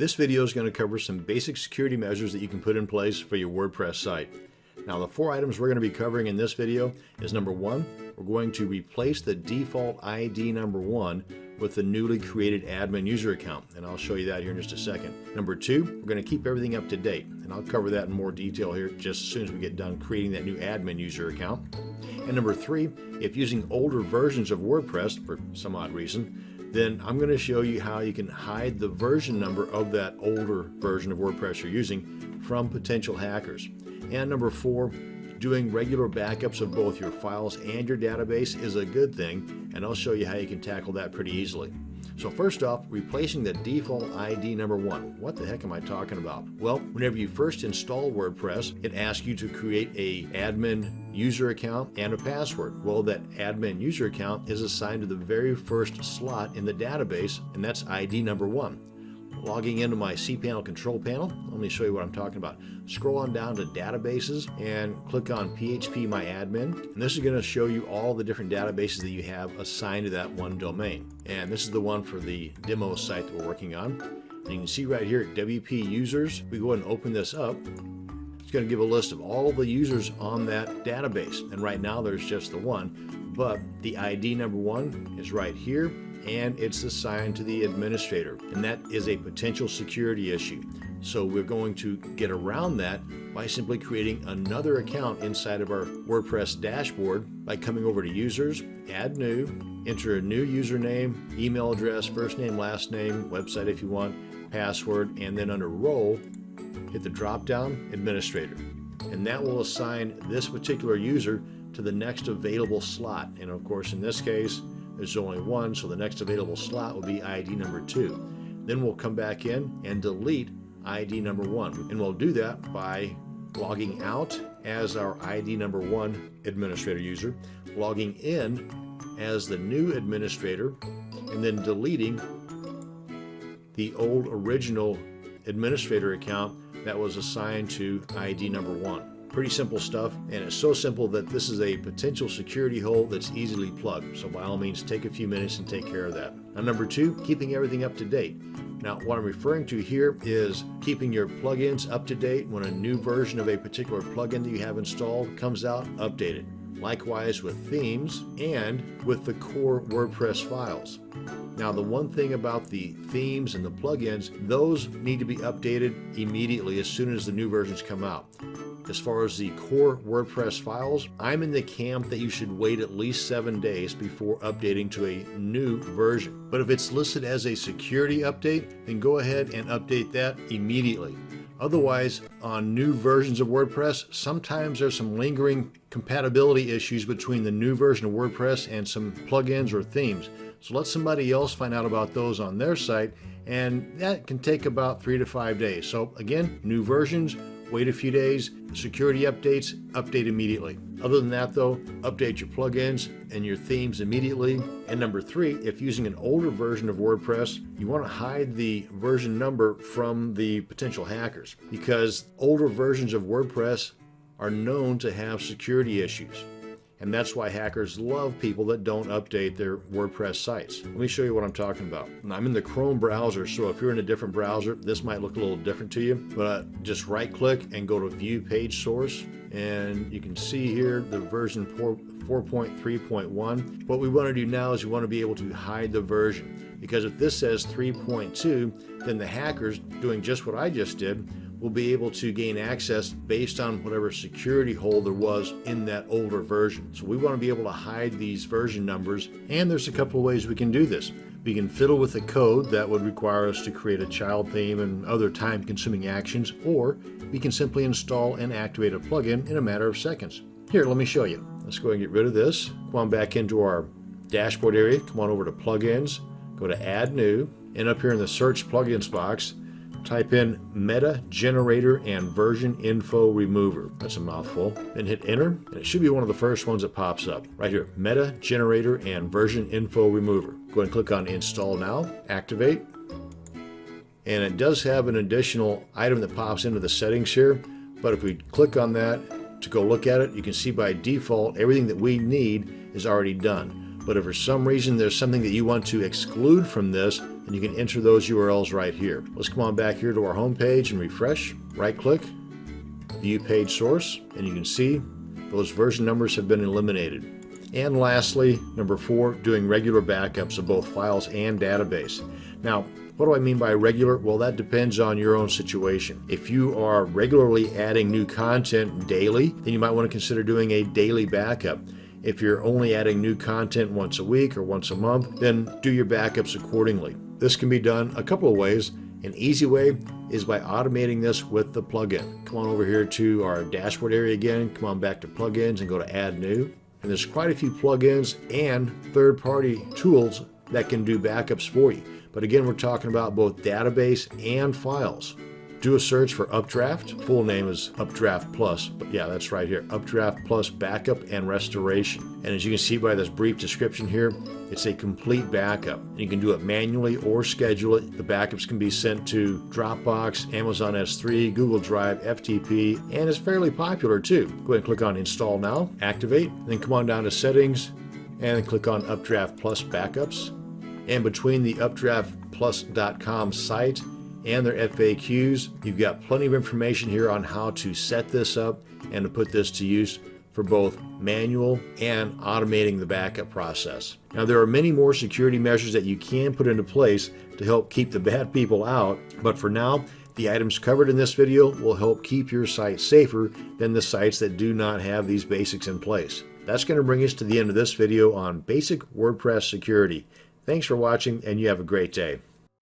This video is going to cover some basic security measures that you can put in place for your WordPress site. Now, the 4 items we're going to be covering in this video is number 1, we're going to replace the default ID number 1 with the newly created admin user account, and I'll show you that here in just a second. Number 2, we're going to keep everything up to date, and I'll cover that in more detail here just as soon as we get done creating that new admin user account. And number 3, if using older versions of WordPress for some odd reason, then I'm going to show you how you can hide the version number of that older version of WordPress you're using from potential hackers. And number 4, doing regular backups of both your files and your database is a good thing, and I'll show you how you can tackle that pretty easily. So first off, replacing the default ID number 1. What the heck am I talking about? Well, whenever you first install WordPress, it asks you to create a admin user account and a password. Well, that admin user account is assigned to the very first slot in the database, and that's ID number 1. Logging into my cPanel control panel, let me show you what I'm talking about. Scroll on down to databases and click on PHP My Admin. And this is going to show you all the different databases that you have assigned to that one domain. And this is the one for the demo site that we're working on. And you can see right here at WP Users, we go ahead and open this up. It's going to give a list of all the users on that database. And right now there's just the one, but the ID number 1 is right here, and it's assigned to the administrator, and that is a potential security issue. So we're going to get around that by simply creating another account inside of our WordPress dashboard by coming over to Users, Add New, enter a new username, email address, first name, last name, website if you want, password, and then under Role, hit the drop-down Administrator. And that will assign this particular user to the next available slot. And of course, in this case, there's only one, so the next available slot will be ID number 2. Then we'll come back in and delete ID number 1. And we'll do that by logging out as our ID number 1 administrator user, logging in as the new administrator, and then deleting the old original administrator account that was assigned to ID number 1. Pretty simple stuff, and it's so simple that this is a potential security hole that's easily plugged. So by all means, take a few minutes and take care of that. Now, number 2, keeping everything up to date. Now, what I'm referring to here is keeping your plugins up to date when a new version of a particular plugin that you have installed comes out, updated. Likewise with themes and with the core WordPress files. Now, the one thing about the themes and the plugins, those need to be updated immediately as soon as the new versions come out. As far as the core WordPress files, I'm in the camp that you should wait at least 7 days before updating to a new version. But if it's listed as a security update, then go ahead and update that immediately. Otherwise, on new versions of WordPress, sometimes there's some lingering compatibility issues between the new version of WordPress and some plugins or themes. So let somebody else find out about those on their site, and that can take about 3 to 5 days. So again, new versions, wait a few days. Security updates, update immediately. Other than that though, update your plugins and your themes immediately. And number 3, if using an older version of WordPress, you want to hide the version number from the potential hackers, because older versions of WordPress are known to have security issues. And that's why hackers love people that don't update their WordPress sites. Let me show you what I'm talking about. I'm in the Chrome browser, so if you're in a different browser, this might look a little different to you, but just right click and go to View Page Source, and you can see here the version 4.3.1. What we want to do now is we want to be able to hide the version, because if this says 3.2, then the hackers doing just what I just did will be able to gain access based on whatever security hole there was in that older version. So we want to be able to hide these version numbers, and there's a couple of ways we can do this. We can fiddle with the code that would require us to create a child theme and other time-consuming actions, or we can simply install and activate a plugin in a matter of seconds. Here, let me show you. Let's go ahead and get rid of this. Come on back into our dashboard area, come on over to Plugins, go to Add New, and up here in the Search Plugins box, type in Meta Generator and Version Info Remover. That's a mouthful. Then hit Enter, and it should be one of the first ones that pops up. Right here, Meta Generator and Version Info Remover. Go ahead and click on Install Now, Activate. And it does have an additional item that pops into the settings here, but if we click on that to go look at it, you can see by default everything that we need is already done. But if for some reason there's something that you want to exclude from this, and you can enter those URLs right here. Let's come on back here to our home page and refresh. Right click, view page source, and you can see those version numbers have been eliminated. And lastly, number 4, doing regular backups of both files and database. Now, what do I mean by regular? Well, that depends on your own situation. If you are regularly adding new content daily, then you might want to consider doing a daily backup. If you're only adding new content once a week or once a month, then do your backups accordingly. This can be done a couple of ways. An easy way is by automating this with the plugin. Come on over here to our dashboard area again, come on back to plugins and go to add new. And there's quite a few plugins and third-party tools that can do backups for you. But again, we're talking about both database and files. Do a search for Updraft. Full name is Updraft Plus, but yeah, that's right here. Updraft Plus Backup and Restoration. And as you can see by this brief description here, it's a complete backup. You can do it manually or schedule it. The backups can be sent to Dropbox, Amazon S3, Google Drive, FTP, and it's fairly popular too. Go ahead and click on Install Now, activate, then come on down to Settings, and then click on Updraft Plus Backups. And between the updraftplus.com site and their FAQs, you've got plenty of information here on how to set this up and to put this to use for both manual and automating the backup process. Now, there are many more security measures that you can put into place to help keep the bad people out, but for now, the items covered in this video will help keep your site safer than the sites that do not have these basics in place. That's going to bring us to the end of this video on basic WordPress security. Thanks for watching, and you have a great day.